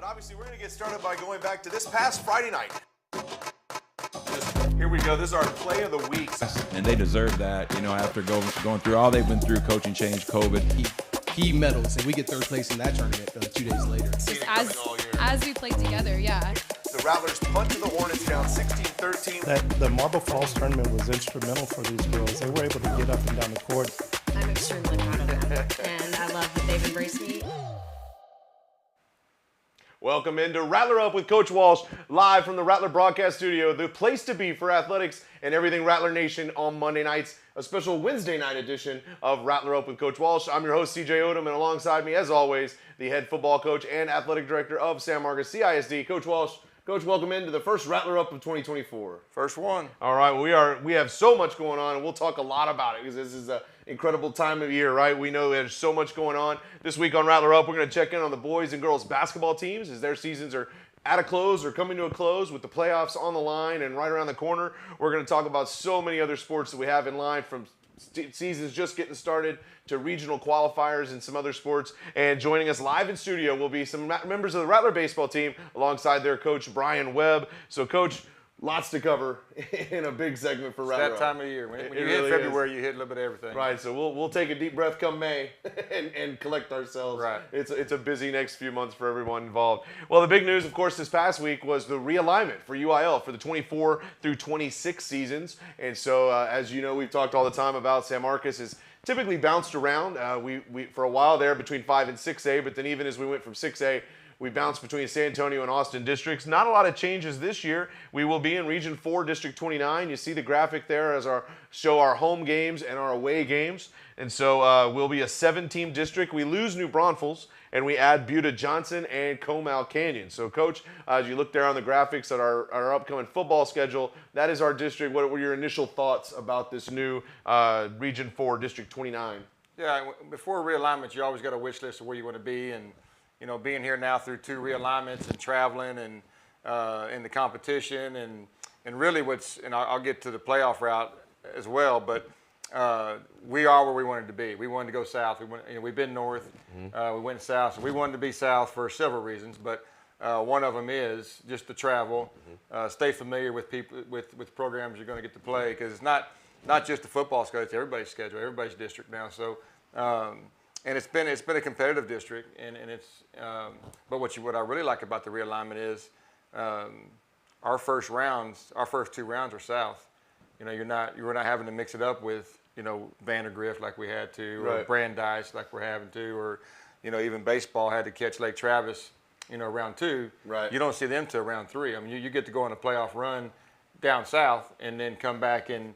But obviously, we're going to get started by going back to this past Friday night. Here we go. This is our play of the week. And they deserve that, after going through all they've been through, coaching change, COVID. Key medals, and we get third place in that tournament 2 days later. As we played together, yeah. The Rattlers punted the Hornets down 16-13. The Marble Falls tournament was instrumental for these girls. They were able to get up and down the court. I'm extremely proud of them, and I love that they've embraced me. Welcome into Rattler Up with Coach Walsh, live from the Rattler Broadcast Studio, the place to be for athletics and everything Rattler Nation on Monday nights, a special Wednesday night edition of Rattler Up with Coach Walsh. I'm your host, CJ Odom, and alongside me, as always, the head football coach and athletic director of San Marcos CISD, Coach Walsh. Coach, welcome into the first Rattler Up of 2024. First one. All right, we have so much going on, and we'll talk a lot about it because this is an incredible time of year, right? We know there's so much going on. This week on Rattler Up, we're going to check in on the boys and girls basketball teams as their seasons are at a close or coming to a close with the playoffs on the line and right around the corner. We're going to talk about so many other sports that we have in line, from seasons just getting started to regional qualifiers and some other sports. And joining us live in studio will be some members of the Rattler baseball team alongside their coach, Brian Webb. So, Coach, lots to cover in a big segment for Rattler Up. It's that time of year. When you really hit February, you hit a little bit of everything. Right, so we'll take a deep breath come May and collect ourselves. Right. It's a busy next few months for everyone involved. Well, the big news, of course, this past week was the realignment for UIL for the 24 through 26 seasons. And so, as you know, we've talked all the time about San Marcos is typically bounced around. We for a while there between 5 and 6A, but then even as we went from 6A, we bounced between San Antonio and Austin districts. Not a lot of changes this year. We will be in Region 4, District 29. You see the graphic there as show our home games and our away games. And so we'll be a 7-team district. We lose New Braunfels, and we add Buda Johnson and Comal Canyon. So, Coach, as you look there on the graphics at our upcoming football schedule, that is our district. What were your initial thoughts about this new Region 4, District 29? Yeah, before realignment, you always got a wish list of where you want to be. And being here now through 2 realignments and traveling and in the competition and really and I'll get to the playoff route as well, but we are where we wanted to be. We wanted to go south. We've been north. We went south. So we wanted to be south for several reasons, but one of them is just to travel, stay familiar with people, with programs you're going to get to play, because it's not just the football schedule, it's everybody's schedule, everybody's district now. So. And it's been a competitive district, and it's but what I really like about the realignment is our first 2 rounds are south. We're not having to mix it up with Vandergrift like we had to, right, or Brandeis like we're having to, or even baseball had to catch Lake Travis round 2. Right. You don't see them till round 3. I mean, you get to go on a playoff run down south and then come back and.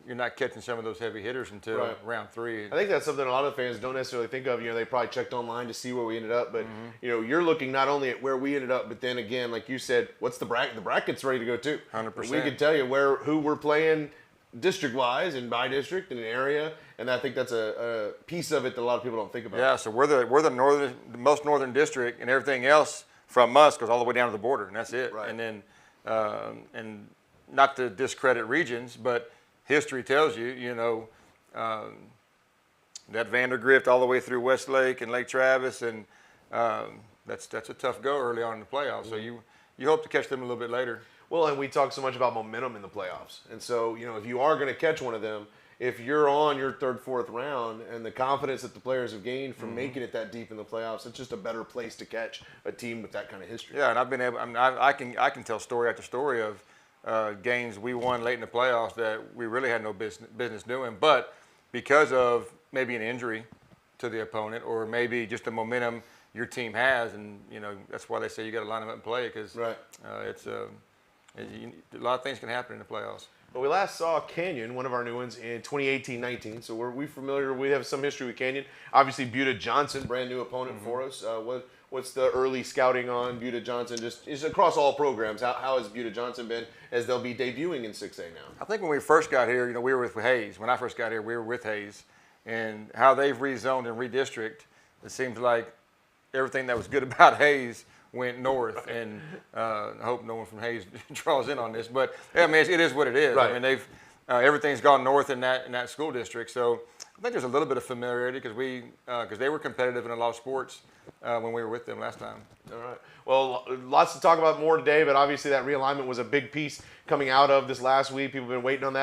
You're not catching some of those heavy hitters until round 3. I think that's something a lot of fans don't necessarily think of. They probably checked online to see where we ended up, but you're looking not only at where we ended up, but then again, like you said, what's the bracket? The bracket's ready to go too. 100%. We can tell you who we're playing district-wise and by district in an area, and I think that's a piece of it that a lot of people don't think about. Yeah, so we're the most northern district, and everything else from us goes all the way down to the border, and that's it. Right. And then and not to discredit regions, but history tells you, that Vandergrift all the way through Westlake and Lake Travis, and that's a tough go early on in the playoffs. So you hope to catch them a little bit later. Well, and we talk so much about momentum in the playoffs, and so if you are going to catch one of them, if you're on your 3rd, 4th round, and the confidence that the players have gained from making it that deep in the playoffs, it's just a better place to catch a team with that kind of history. Yeah, and I can tell story after story of games we won late in the playoffs that we really had no business doing, but because of maybe an injury to the opponent or maybe just the momentum your team has, and that's why they say you got to line them up and play, because a lot of things can happen in the playoffs. Well, we last saw Canyon, one of our new ones, in 2018-19. So we familiar? We have some history with Canyon. Obviously, Buda Johnson, brand new opponent for us. What's the early scouting on Buda Johnson? Just across all programs. How has Buda Johnson been as they'll be debuting in 6A now? I think when we first got here, we were with Hayes. When I first got here, we were with Hayes, and how they've rezoned and redistricted, it seems like everything that was good about Hayes went north, and I hope no one from Hayes draws in on this, but I mean, it is what it is. Right. I mean, they've everything's gone north in that school district. So I think there's a little bit of familiarity because they were competitive in a lot of sports when we were with them last time. All right. Well, lots to talk about more today, but obviously that realignment was a big piece coming out of this last week. People have been waiting on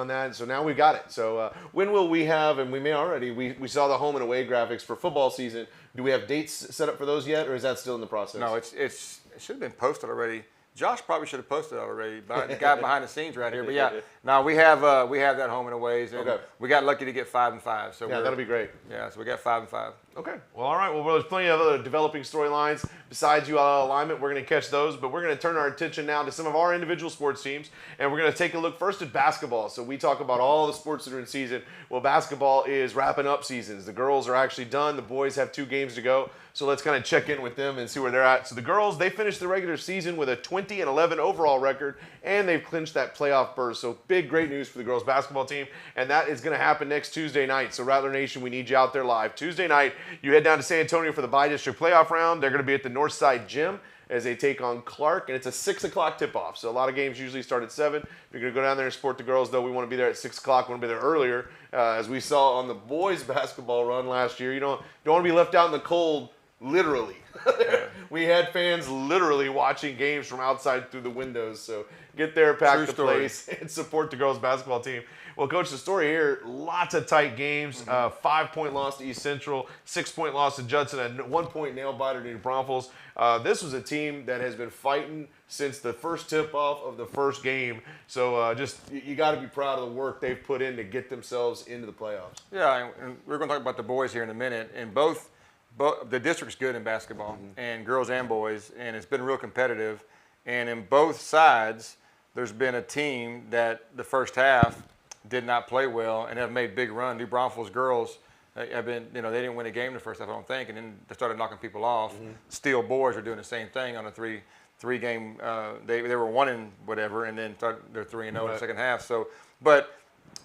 that, and so now we've got it. So when will we have, and we may already, we saw the home and away graphics for football season. Do we have dates set up for those yet, or is that still in the process? No, it should have been posted already. Josh probably should have posted it already. The guy behind the scenes right here. But yeah, now we have that home and aways, and we got lucky to get 5 and 5. So yeah, that'll be great. Yeah, so we got 5 and 5. Okay. Well, all right. Well, there's plenty of other developing storylines besides UIL alignment. We're going to catch those, but we're going to turn our attention now to some of our individual sports teams, and we're going to take a look first at basketball. So we talk about all the sports that are in season. Well, basketball is wrapping up seasons. The girls are actually done. The boys have 2 games to go. So let's kind of check in with them and see where they're at. So the girls, they finished the regular season with a 20-11 overall record, and they've clinched that playoff berth. So big, great news for the girls basketball team, and that is going to happen next Tuesday night. So Rattler Nation, we need you out there live. Tuesday night, you head down to San Antonio for the bi-district playoff round. They're going to be at the Northside Gym as they take on Clark, and it's a 6 o'clock tip-off. So a lot of games usually start at 7. If you're going to go down there and support the girls, though, we want to be there at 6 o'clock. We want to be there earlier. As we saw on the boys basketball run last year, you don't want to be left out in the cold. Literally. We had fans literally watching games from outside through the windows. So get there, pack the place, and support the girls' basketball team. Well, Coach, the story here, lots of tight games. 5-point loss to East Central, 6-point loss to Judson, a 1-point nail-biter to New Braunfels. This was a team that has been fighting since the first tip-off of the first game. So you got to be proud of the work they've put in to get themselves into the playoffs. Yeah, and we're going to talk about the boys here in a minute. And both the district's good in basketball, and girls and boys, and it's been real competitive. And in both sides, there's been a team that the first half did not play well and have made big run. New Braunfels girls have been, they didn't win a game the first half, I don't think, and then they started knocking people off. Steel boys are doing the same thing on a three game. They were 1 and whatever, and then they're 3-0 in the second half. So, but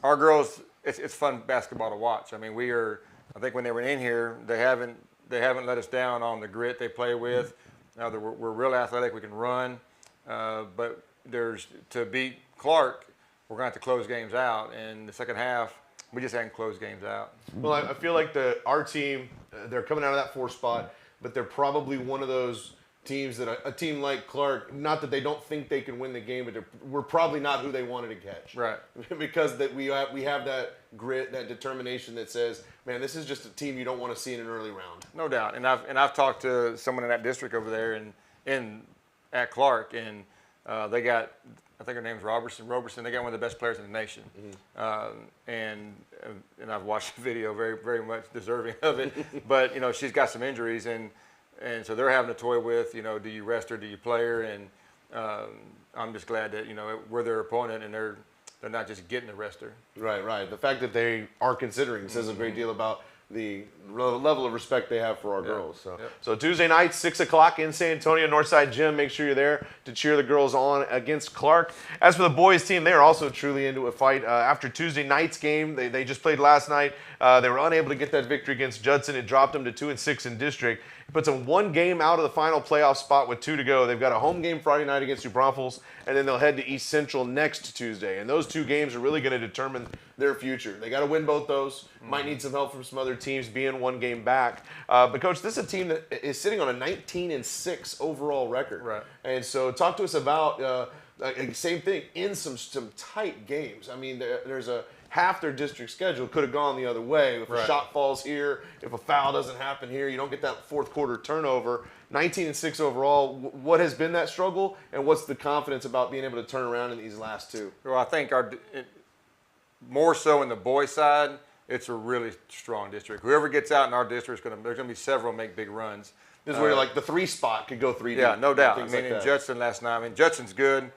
our girls, it's fun basketball to watch. I mean, I think when they were in here, they haven't let us down on the grit they play with. Now we're real athletic, we can run, but to beat Clark, we're going to have to close games out. And the second half, we just haven't closed games out. Well, I feel like our team, they're coming out of that 4 spot, but they're probably one of those teams that a team like Clark, not that they don't think they can win the game, but we're probably not who they wanted to catch. Right. Because that we have that grit, that determination that says, man, this is just a team you don't want to see in an early round. No doubt. And I've talked to someone in that district over there at Clark, and they got, I think her name's Robertson. They got one of the best players in the nation. And I've watched the video, very, very much deserving of it. But, she's got some injuries, and so they're having to toy with, do you rest her, do you play her? And I'm just glad that, we're their opponent, and they're not just getting the rest her. Right. The fact that they are considering says a great deal about the level of respect they have for our girls. So Tuesday night, 6 o'clock in San Antonio, Northside Gym. Make sure you're there to cheer the girls on against Clark. As for the boys team, they are also truly into a fight. After Tuesday night's game, they just played last night. They were unable to get that victory against Judson. It dropped them to 2-6 in district. It puts them 1 game out of the final playoff spot with 2 to go. They've got a home game Friday night against New Braunfels, and then they'll head to East Central next Tuesday. And those 2 games are really going to determine their future. They got to win both those. Might need some help from some other teams being 1 game back. But, Coach, this is a team that is sitting on a 19-6 overall record. Right. And so talk to us about same thing in some tight games. I mean, there's half their district schedule could have gone the other way. If a shot falls here, if a foul doesn't happen here, you don't get that fourth quarter turnover. 19-6 overall. What has been that struggle, and what's the confidence about being able to turn around in these last 2? Well, I think more so in the boys' side, it's a really strong district. Whoever gets out in our district, there's going to be several make big runs. This is where like the 3 spot could go 3 deep. Yeah, no doubt. In Judson last night. Judson's good.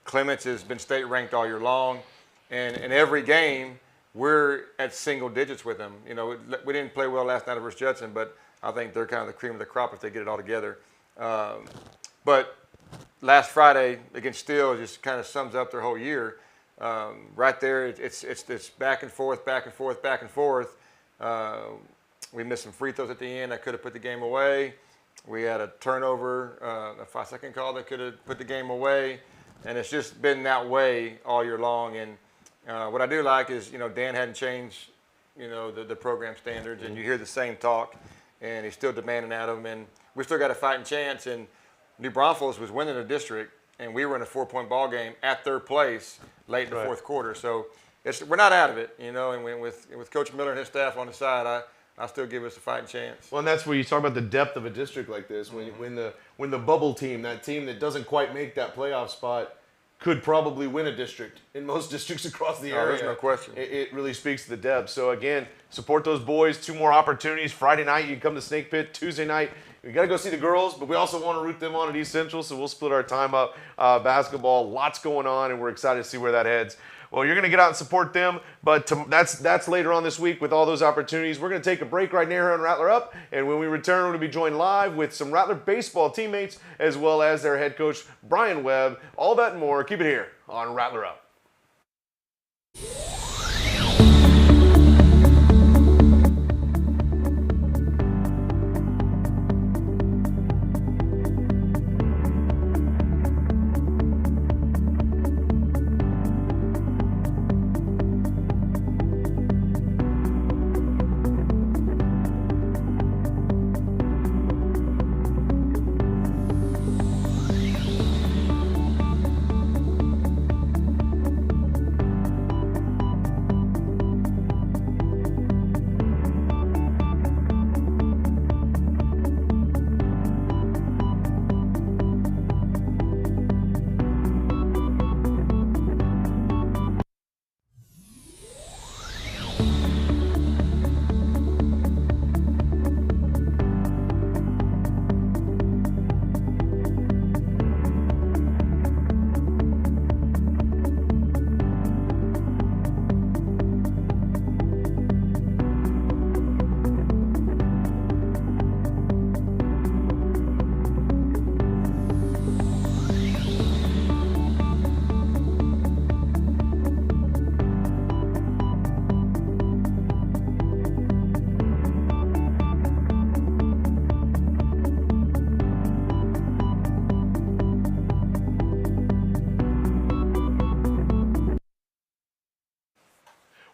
Clements has been state ranked all year long. And in every game, we're at single digits with them. We didn't play well last night versus Judson, but I think they're kind of the cream of the crop if they get it all together. But last Friday against Steele just kind of sums up their whole year. Right there, it's back and forth. We missed some free throws at the end that could have put the game away. We had a turnover, a 5-second call that could have put the game away. And it's just been that way all year long. And what I do like is, Dan hadn't changed the program standards, and you hear the same talk, and he's still demanding out of them, and we still got a fighting chance. And New Braunfels was winning the district, and we were in a 4-point ball game at third place late in the fourth quarter. So we're not out of it, and with Coach Miller and his staff on the side, I still give us a fighting chance. Well, and that's where you talk about the depth of a district like this. When the bubble team, that team that doesn't quite make that playoff spot, could probably win a district in most districts across the area. There's no question. It really speaks to the depth. So again, support those boys. 2 more opportunities. Friday night, you can come to Snake Pit. Tuesday night, we got to go see the girls, but we also want to root them on at East Central, so we'll split our time up. Basketball, lots going on, and we're excited to see where that heads. Well, you're going to get out and support them, but that's later on this week with all those opportunities. We're going to take a break right now here on Rattler Up, and when we return, we're going to be joined live with some Rattler baseball teammates as well as their head coach, Brian Webb. All that and more. Keep it here on Rattler Up.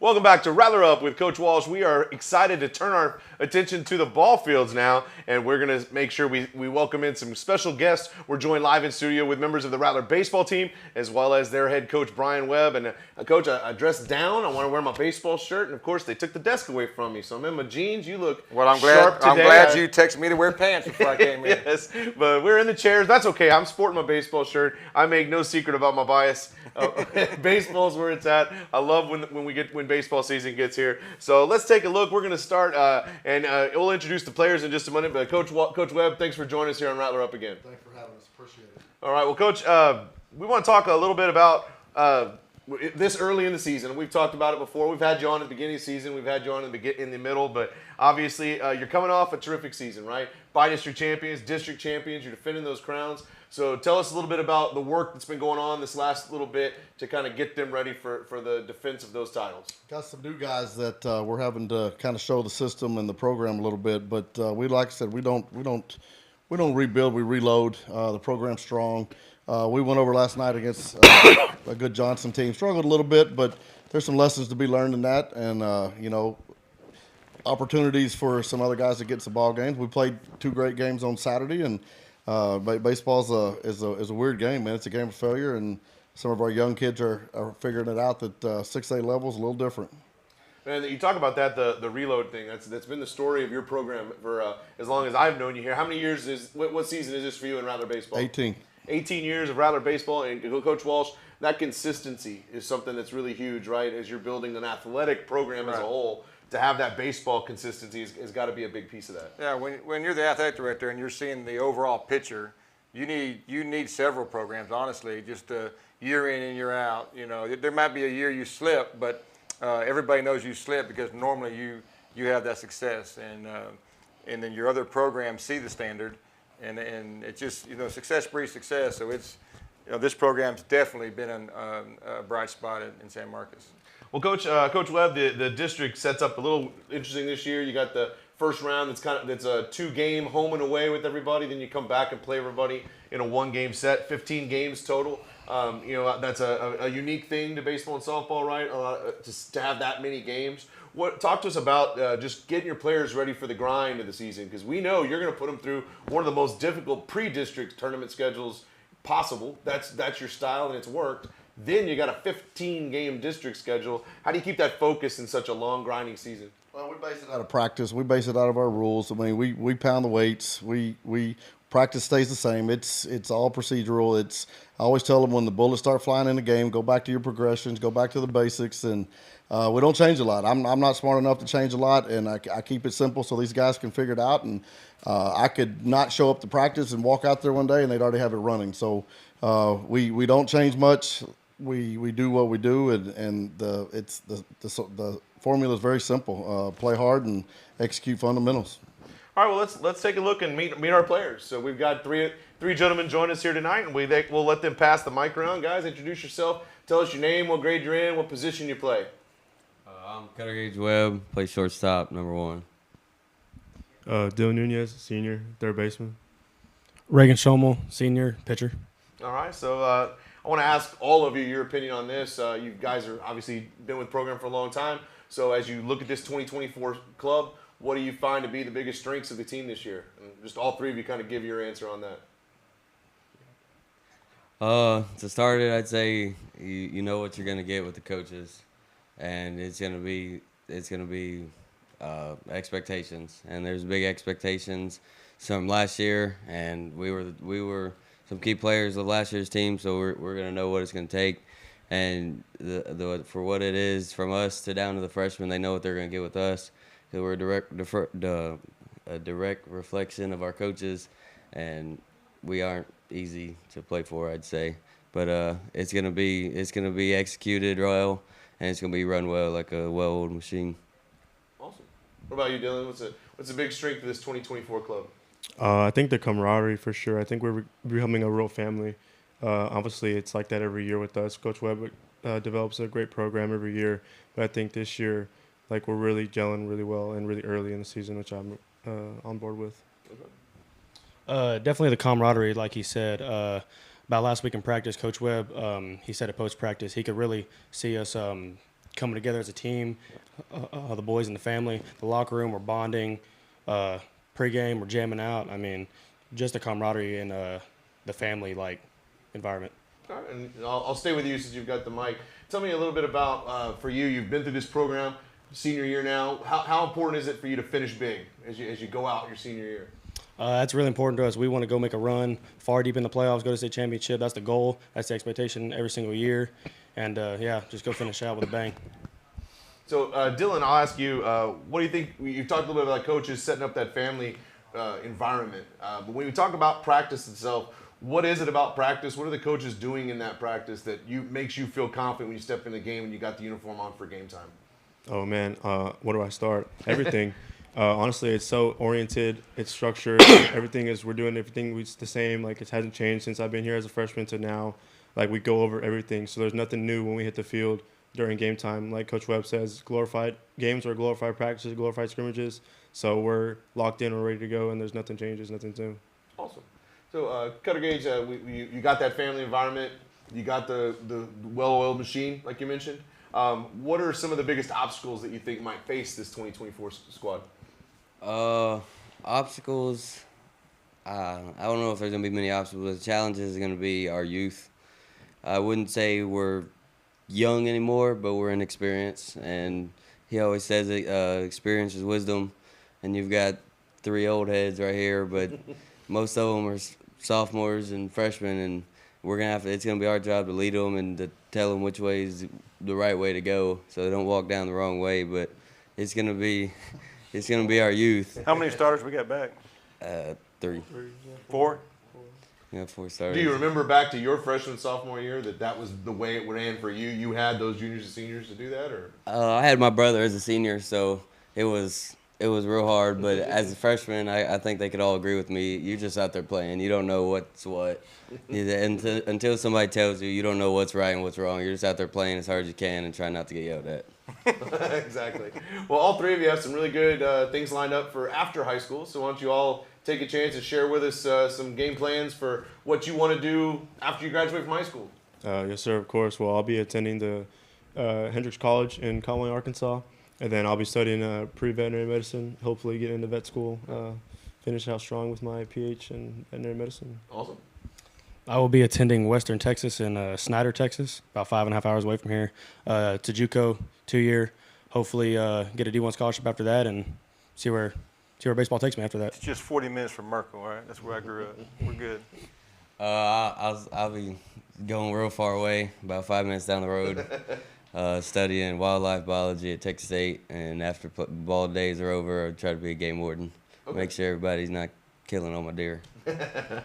Welcome back to Rattler Up with Coach Walsh. We are excited to turn our attention to the ball fields now, and we're going to make sure we welcome in some special guests. We're joined live in studio with members of the Rattler baseball team, as well as their head coach, Brian Webb. And Coach, I dressed down. I want to wear my baseball shirt, and of course, they took the desk away from me. So I'm in my jeans. You look sharp today. I'm glad you texted me to wear pants before I came in. Yes, but we're in the chairs. That's okay. I'm sporting my baseball shirt. I make no secret about my bias. Baseball's where it's at. I love when baseball season gets here. So let's take a look. We're going to start, and we'll introduce the players in just a minute. But Coach Webb, thanks for joining us here on Rattler Up again. Thanks for having us. Appreciate it. All right. Well, Coach, we want to talk a little bit about this early in the season. We've talked about it before. We've had you on at the beginning of the season. We've had you on in the middle. But obviously, you're coming off a terrific season, right? Bi-district champions, district champions. You're defending those crowns. So tell us a little bit about the work that's been going on this last little bit to kind of get them ready for the defense of those titles. Got some new guys that we're having to kind of show the system and the program a little bit, but like I said, we don't rebuild, we reload. The program's strong. We went over last night against a good Johnson team. Struggled a little bit, but there's some lessons to be learned in that, and opportunities for some other guys to get some ball games. We played 2 great games on Saturday, and baseball is a weird game, man. It's a game of failure, and some of our young kids are figuring it out that 6A level is a little different. And you talk about that, the reload thing. That's been the story of your program for as long as I've known you here. How many years what season is this for you in Rattler baseball? 18. 18 years of Rattler baseball, and Coach Walsh, that consistency is something that's really huge, right? As you're building an athletic program as a whole, to have that baseball consistency has got to be a big piece of that. Yeah, when you're the athletic director and you're seeing the overall picture, you need several programs, honestly, just year in and year out. There might be a year you slip, but everybody knows you slip because normally you have that success, and then your other programs see the standard, and it's just success breeds success. So it's this program's definitely been a bright spot in San Marcos. Well, Coach Webb, the district sets up a little interesting this year. You got the first round that's a 2-game home and away with everybody. Then you come back and play everybody in a 1-game set, 15 games total. That's a unique thing to baseball and softball, right? To have that many games. Talk to us about just getting your players ready for the grind of the season, because we know you're going to put them through one of the most difficult pre-district tournament schedules possible. That's your style, and it's worked. Then you got a 15-game district schedule. How do you keep that focus in such a long, grinding season? Well, we base it out of practice. We base it out of our rules. I mean, we pound the weights. We practice stays the same. It's all procedural. I always tell them when the bullets start flying in the game, go back to your progressions, go back to the basics, and we don't change a lot. I'm not smart enough to change a lot, and I keep it simple so these guys can figure it out. And I could not show up to practice and walk out there one day, and they'd already have it running. So we don't change much. We do what we do, and the formula is very simple. Play hard and execute fundamentals. All right, well, let's take a look and meet our players. So we've got three gentlemen join us here tonight, and we'll let them pass the mic around. Guys, introduce yourself. Tell us your name, what grade you're in, what position you play. I'm Coach Webb, play shortstop, number 1. Dylan Nunez, senior, third baseman. Reagan Schomel, senior pitcher. All right, so I want to ask all of you your opinion on this. You guys are obviously been with the program for a long time. So as you look at this 2024 club, what do you find to be the biggest strengths of the team this year? And just all three of you kind of give your answer on that. To start it, I'd say you know what you're gonna get with the coaches, and it's gonna be expectations. And there's big expectations from last year, and we were some key players of last year's team, so we're gonna know what it's gonna take. And for what it is from us to down to the freshmen, they know what they're gonna get with us. Because we're a direct reflection of our coaches, and we aren't easy to play for, I'd say. But it's gonna be executed well, and it's gonna be run well, like a well-oiled machine. Awesome. What about you, Dylan? What's a big strength of this 2024 club? I think the camaraderie for sure. I think we're becoming a real family. Obviously, it's like that every year with us. Coach Webb develops a great program every year, but I think this year, like, we're really gelling really well and really early in the season, which I'm on board with. Definitely the camaraderie, like he said. About last week in practice, Coach Webb, he said at post-practice, he could really see us coming together as a team, the boys in the family, the locker room, we're bonding, pregame, we're jamming out. I mean, just the camaraderie and the family-like environment. All right, and I'll stay with you since you've got the mic. Tell me a little bit about, for you, you've been through this program, senior year now. How important is it for you to finish big as you go out your senior year? That's really important to us. We want to go make a run far deep in the playoffs, go to state championship. That's the goal. That's the expectation every single year. And, just go finish out with a bang. So, Dylan, I'll ask you, what do you think? You've talked a little bit about coaches setting up that family environment. But when you talk about practice itself, what is it about practice? What are the coaches doing in that practice that makes you feel confident when you step in the game and you got the uniform on for game time? Oh, man, where do I start? Everything. Honestly, it's so oriented. It's structured. We're doing everything the same. Like, it hasn't changed since I've been here as a freshman to now. Like, we go over everything. So there's nothing new when we hit the field during game time. Like Coach Webb says, glorified games are glorified practices, glorified scrimmages. So we're locked in, we're ready to go, and there's nothing changes, nothing new. Awesome. So, Cutter Gage, you got that family environment. You got the well-oiled machine, like you mentioned. What are some of the biggest obstacles that you think might face this 2024 squad? Obstacles, I don't know if there's going to be many obstacles. The challenge is going to be our youth. I wouldn't say we're young anymore, but we're inexperienced. And he always says experience is wisdom. And you've got 3 old heads right here, but most of them are sophomores and freshmen. And it's going to be our job to lead them and to tell them which way is the right way to go so they don't walk down the wrong way. But it's going to be our youth. How many starters we got back? 3. 4? Yeah, 4 starters. Do you remember back to your freshman sophomore year that was the way it ran for you? You had those juniors and seniors to do that, or? I had my brother as a senior, so it was it was real hard, but as a freshman, I think they could all agree with me. You're just out there playing. You don't know what's what. Until somebody tells you, you don't know what's right and what's wrong. You're just out there playing as hard as you can and trying not to get yelled at. Exactly. Well, all three of you have some really good things lined up for after high school, so why don't you all take a chance and share with us some game plans for what you want to do after you graduate from high school. Yes, sir, of course. Well, I'll be attending the Hendrix College in Conway, Arkansas. And then I'll be studying pre-veterinary medicine, hopefully get into vet school, finish out strong with my PH in veterinary medicine. Awesome. I will be attending Western Texas in Snyder, Texas, about 5.5 hours away from here. It's a JUCO 2-year. Hopefully get a D1 scholarship after that and see where baseball takes me after that. It's just 40 minutes from Merkel, right? That's where I grew up. We're good. I'll be going real far away, about 5 minutes down the road. Studying wildlife biology at Texas State, and after ball days are over, I'll try to be a game warden. Okay. Make sure everybody's not killing all my deer.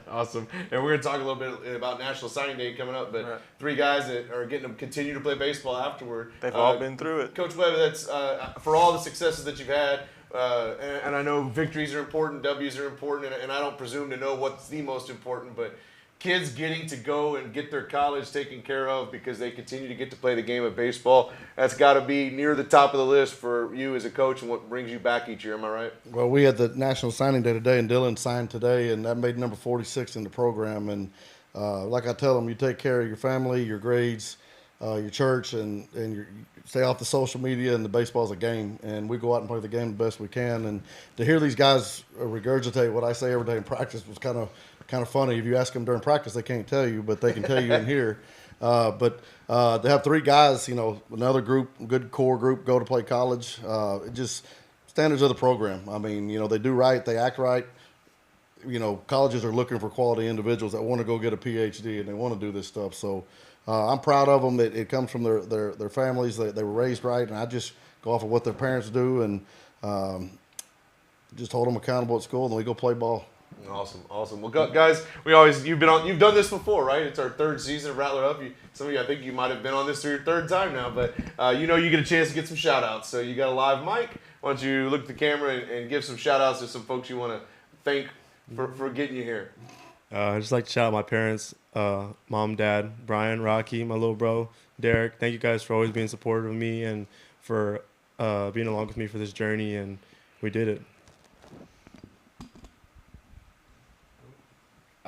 Awesome. And we're going to talk a little bit about National Signing Day coming up, but right. three guys that are getting to continue to play baseball afterward. They've all been through it. Coach Webb, that's for all the successes that you've had, and I know victories are important, W's are important, and I don't presume to know what's the most important, but kids getting to go and get their college taken care of because they continue to get to play the game of baseball, that's got to be near the top of the list for you as a coach and what brings you back each year. Am I right? Well, we had the National Signing Day today, and Dylan signed today, and that made number 46 in the program. And like I tell them, you take care of your family, your grades, your church, and you stay off the social media, and the baseball's a game. And we go out and play the game the best we can. And to hear these guys regurgitate what I say every day in practice was kind of funny. If you ask them during practice, they can't tell you, but they can tell you in here. But to have three guys, another group, good core group, go to play college, it just standards of the program. I mean, they do right, they act right. Colleges are looking for quality individuals that want to go get a PhD and they want to do this stuff. So I'm proud of them. It comes from their families. They were raised right, and I just go off of what their parents do and just hold them accountable at school, and then we go play ball. Awesome. Well, guys, you've done this before, right? It's our third season of Rattler Up. Some of you, I think you might have been on this for your third time now, but you get a chance to get some shout outs. So you got a live mic. Why don't you look at the camera and give some shout outs to some folks you want to thank for getting you here. I'd just like to shout out my parents, mom, dad, Brian, Rocky, my little bro, Derek. Thank you guys for always being supportive of me and for being along with me for this journey, and we did it.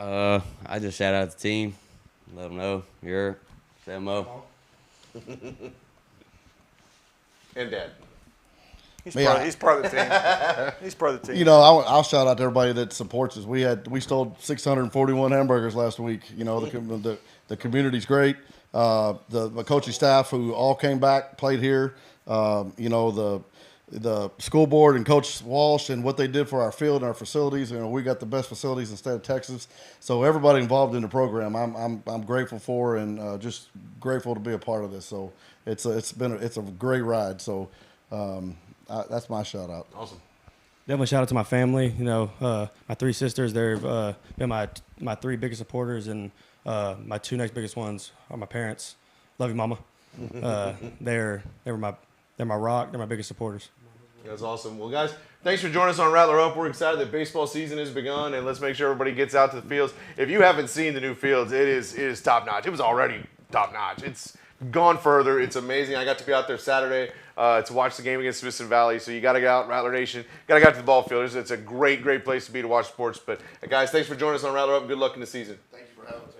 I just shout out the team, let them know you're Samo. And Dad. He's part of the team. He's part of the team. I'll shout out to everybody that supports us. We stole 641 hamburgers last week. The community's great. The coaching staff who all came back, played here. The school board and Coach Walsh and what they did for our field and our facilities. We got the best facilities in the state of Texas. So everybody involved in the program, I'm grateful for, and just grateful to be a part of this. So it's a great ride. So that's my shout out. Awesome. Definitely shout out to my family. My three sisters. They've been my three biggest supporters, and my two next biggest ones are my parents. Love you, Mama. They're my rock. They're my biggest supporters. That's awesome. Well, guys, thanks for joining us on Rattler Up. We're excited that baseball season has begun, and let's make sure everybody gets out to the fields. If you haven't seen the new fields, it is top notch. It was already top notch. It's gone further. It's amazing. I got to be out there Saturday to watch the game against Smithson Valley. So you got to get out, Rattler Nation. Got to get out to the ball field. It's a great place to be to watch sports. But guys, thanks for joining us on Rattler Up. Good luck in the season. Thank you for having us.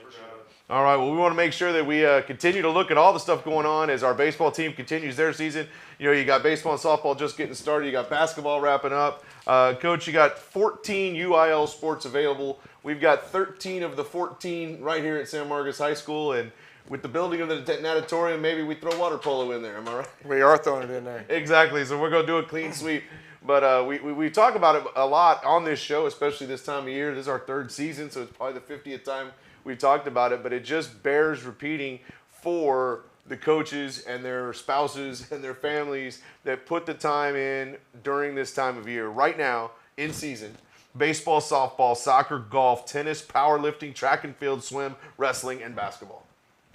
All right, well, we want to make sure that we continue to look at all the stuff going on as our baseball team continues their season. You got baseball and softball just getting started. You got basketball wrapping up. Coach, you got 14 UIL sports available. We've got 13 of the 14 right here at San Marcos High School. And with the building of the natatorium, maybe we throw water polo in there. Am I right? We are throwing it in there. Exactly. So we're going to do a clean sweep. But we talk about it a lot on this show, especially this time of year. This is our third season, so it's probably the 50th time we talked about it, but it just bears repeating for the coaches and their spouses and their families that put the time in during this time of year. Right now, in season, baseball, softball, soccer, golf, tennis, powerlifting, track and field, swim, wrestling, and basketball.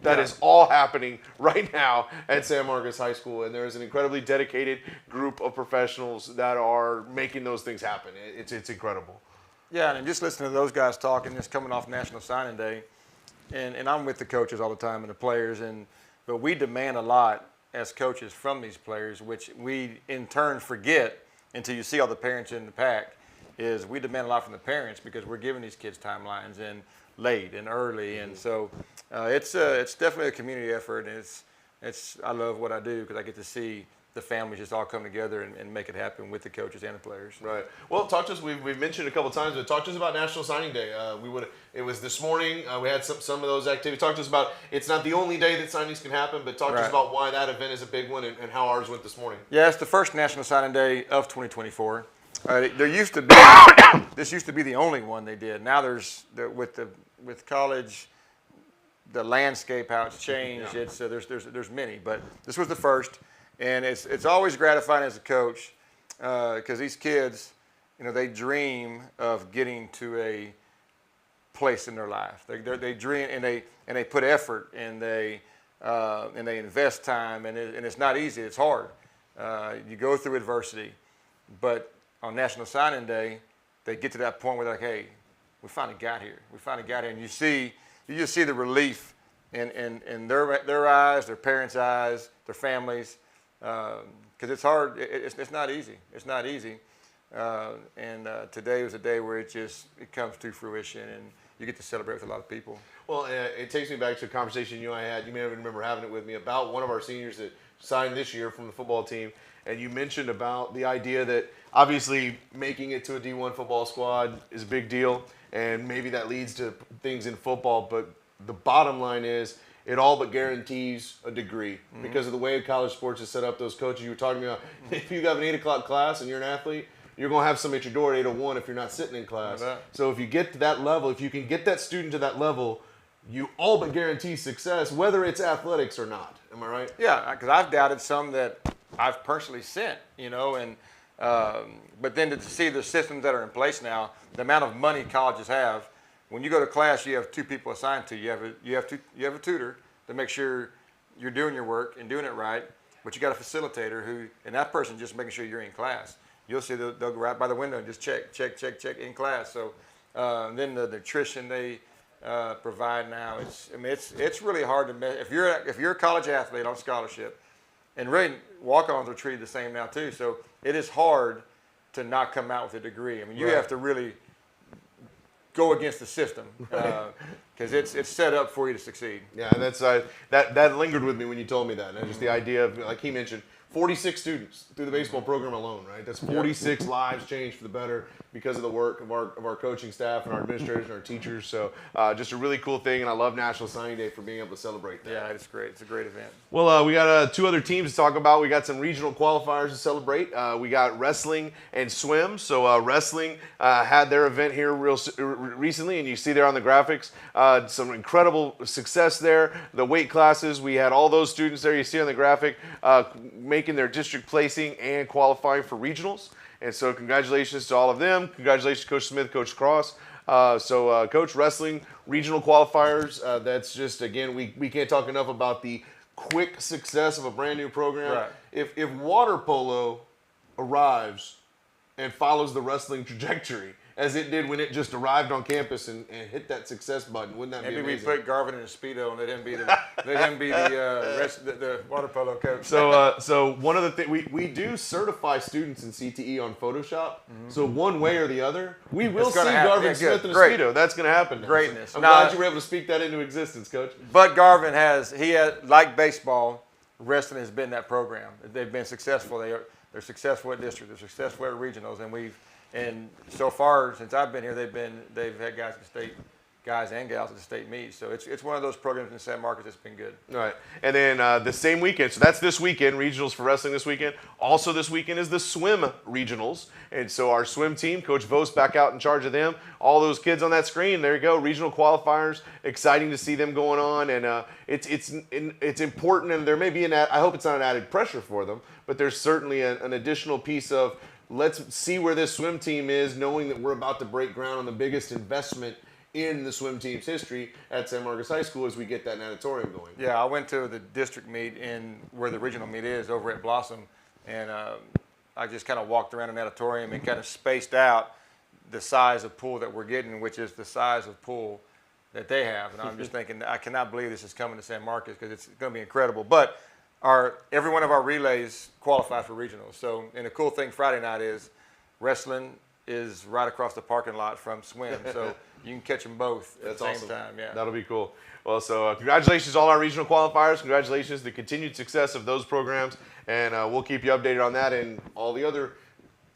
That is all happening right now at San Marcos High School, and there is an incredibly dedicated group of professionals that are making those things happen. It's incredible. Yeah, and just listening to those guys talking, just coming off National Signing Day, and I'm with the coaches all the time and the players, but we demand a lot as coaches from these players, which we in turn forget until you see all the parents in the pack, is we demand a lot from the parents because we're giving these kids timelines and late and early, and so it's definitely a community effort, and I love what I do because I get to see the families just all come together and make it happen with the coaches and the players. Right. Well, talk to us. We've mentioned a couple times, but talk to us about National Signing Day. It was this morning. We had some of those activities. Talk to us about. It's not the only day that signings can happen, but talk to us about why that event is a big one and how ours went this morning. Yeah, it's the first National Signing Day of 2024. There used to be this used to be the only one they did. Now with college, the landscape, how it's changed. Yeah. It's there's many, but this was the first. And it's always gratifying as a coach because these kids, they dream of getting to a place in their life. They dream and they put effort and they invest time and it's not easy. It's hard. You go through adversity, but on National Signing Day, they get to that point where they're like, hey, we finally got here. We finally got here, and you just see the relief in their eyes, their parents' eyes, their families. Because it's hard. It's not easy. It's not easy. And today was a day where it comes to fruition, and you get to celebrate with a lot of people. Well, it takes me back to a conversation you and I had. You may even remember having it with me about one of our seniors that signed this year from the football team, and you mentioned about the idea that obviously making it to a D1 football squad is a big deal, and maybe that leads to things in football. But the bottom line is, it all but guarantees a degree because of the way college sports is set up. Those coaches you were talking about, if you have an 8 o'clock class and you're an athlete, you're going to have somebody at your door at 8:01 if you're not sitting in class. So if you get to that level, if you can get that student to that level, you all but guarantee success, whether it's athletics or not. Am I right? Yeah, because I've doubted some that I've personally sent, but then to see the systems that are in place now, the amount of money colleges have. When you go to class, you have 2 people assigned to you. You have a tutor to make sure you're doing your work and doing it right. But you got a facilitator and that person just making sure you're in class. You'll see they'll go right by the window and just check in class. So then the nutrition they provide now, it's really hard to if you're a college athlete on scholarship, and really walk-ons are treated the same now too. So it is hard to not come out with a degree. I mean, you have to really go against the system because it's set up for you to succeed. Yeah, and that's that lingered with me when you told me that. And just the idea of, like he mentioned, 46 students through the baseball program alone, right? That's 46 lives changed for the better because of the work of our coaching staff and our administrators and our teachers. So just a really cool thing, and I love National Signing Day for being able to celebrate that. Yeah, it's great. It's a great event. Well, we got 2 other teams to talk about. We got some regional qualifiers to celebrate. We got wrestling and swim. So wrestling had their event here recently, and you see there on the graphics some incredible success there. The weight classes, we had all those students there you see on the graphic making their district placing and qualifying for regionals. And so congratulations to all of them. Congratulations to Coach Smith, Coach Cross. Coach, wrestling regional qualifiers, that's just, again, we can't talk enough about the quick success of a brand new program. Right. If water polo arrives and follows the wrestling trajectory as it did when it just arrived on campus and hit that success button, wouldn't that be amazing? Maybe we put Garvin in a Speedo and let him be the water polo coach. So one of the things, we do certify students in CTE on Photoshop. So one way or the other, we will see Garvin Smith in a Speedo. That's going to happen now. Greatness. I'm glad you were able to speak that into existence, Coach. But Garvin like baseball, wrestling has been that program. They've been successful. They're successful at district. They're successful at regionals, and so far since I've been here, they've had guys and gals at the state meets. So it's one of those programs in San Marcos that's been good. All right. And then the same weekend, so that's this weekend, regionals for wrestling this weekend. Also this weekend is the swim regionals. And so our swim team, Coach Vos back out in charge of them. All those kids on that screen, there you go, regional qualifiers. Exciting to see them going on. And it's important, and there may be I hope it's not an added pressure for them, but there's certainly an additional piece of, let's see where this swim team is, knowing that we're about to break ground on the biggest investment in the swim team's history at San Marcos High School as we get that natatorium going. Yeah, I went to the district meet in where the regional meet is over at Blossom, and I just kind of walked around the natatorium and kind of spaced out the size of pool that we're getting, which is the size of pool that they have. And I'm just thinking, I cannot believe this is coming to San Marcos because it's going to be incredible. But every one of our relays qualifies for regionals. So, and the cool thing Friday night is wrestling is right across the parking lot from swim. So you can catch them both at the same time. Yeah, that'll be cool. Well, so congratulations to all our regional qualifiers. Congratulations to the continued success of those programs. And we'll keep you updated on that and all the other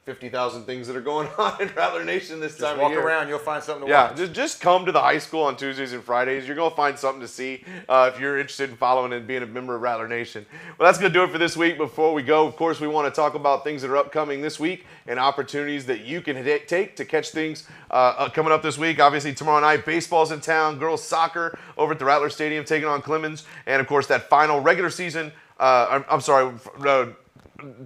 50,000 things that are going on in Rattler Nation this time of year. Walk around, you'll find something to watch. Yeah, just come to the high school on Tuesdays and Fridays. You're going to find something to see if you're interested in following and being a member of Rattler Nation. Well, that's going to do it for this week. Before we go, of course, we want to talk about things that are upcoming this week and opportunities that you can take to catch things coming up this week. Obviously, tomorrow night, baseball's in town, girls soccer over at the Rattler Stadium taking on Clemens. And, of course, that final regular season,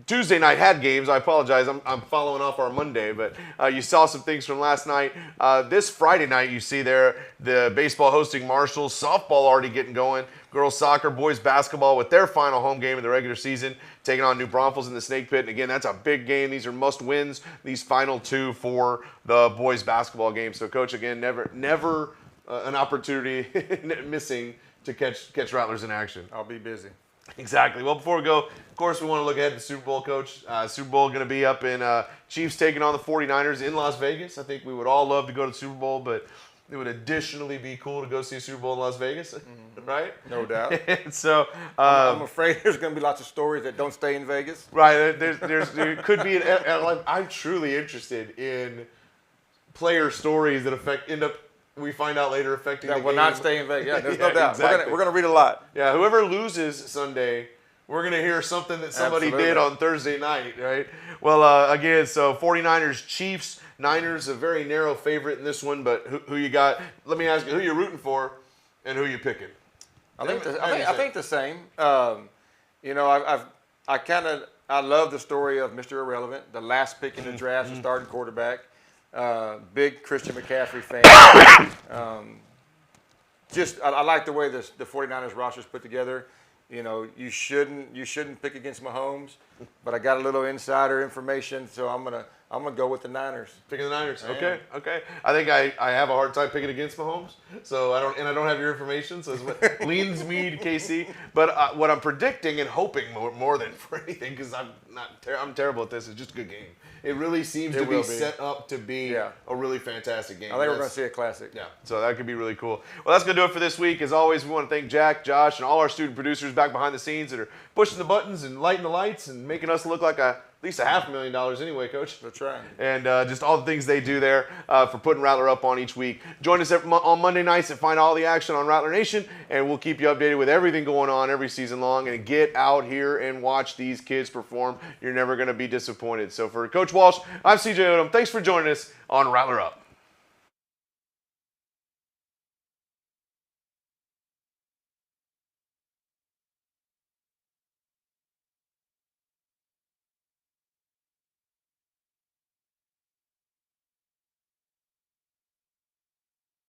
Tuesday night had games. I apologize. I'm following off our Monday, but you saw some things from last night. This Friday night, you see there the baseball hosting Marshall, softball already getting going, girls soccer, boys basketball with their final home game in the regular season, taking on New Braunfels in the Snake Pit. And again, that's a big game. These are must wins. These final two for the boys basketball game. So, Coach, again, never an opportunity missing to catch Rattlers in action. I'll be busy. Exactly. Well, before we go, of course, we want to look ahead to the Super Bowl, Coach. Super Bowl going to be up in Chiefs taking on the 49ers in Las Vegas. I think we would all love to go to the Super Bowl, but it would additionally be cool to go see a Super Bowl in Las Vegas, right? No doubt. So I'm afraid there's going to be lots of stories that don't stay in Vegas. Right. There could be I'm truly interested in player stories that we find out later affecting the That will game. not stay in Vegas. Yeah, there's no doubt. Exactly. We're going to read a lot. Yeah, whoever loses Sunday, we're going to hear something that somebody did on Thursday night, right? Well, again, so 49ers, Chiefs, Niners, a very narrow favorite in this one, but who you got? Let me ask you, who you're rooting for and who you picking? I think the same. I love the story of Mr. Irrelevant, the last pick in the draft, the starting quarterback. Big Christian McCaffrey fan. I like the way the 49ers roster is put together. You know, you shouldn't pick against Mahomes, but I got a little insider information, so I'm gonna go with the Niners. Picking the Niners. Okay. I think I have a hard time picking against Mahomes, so I don't have your information, so it leans me to KC. But what I'm predicting and hoping more than for anything, because I'm terrible at this, is just a good game. It really seems to be set up to be a really fantastic game. I think we're going to see a classic. Yeah, so that could be really cool. Well, that's going to do it for this week. As always, we want to thank Jack, Josh, and all our student producers back behind the scenes that are pushing the buttons and lighting the lights and making us look like at least $500,000 anyway, Coach. That's right. And just all the things they do there for putting Rattler Up on each week. Join us on Monday nights and find all the action on Rattler Nation, and we'll keep you updated with everything going on every season long. And get out here and watch these kids perform. You're never going to be disappointed. So for Coach Walsh, I'm CJ Odom. Thanks for joining us on Rattler Up.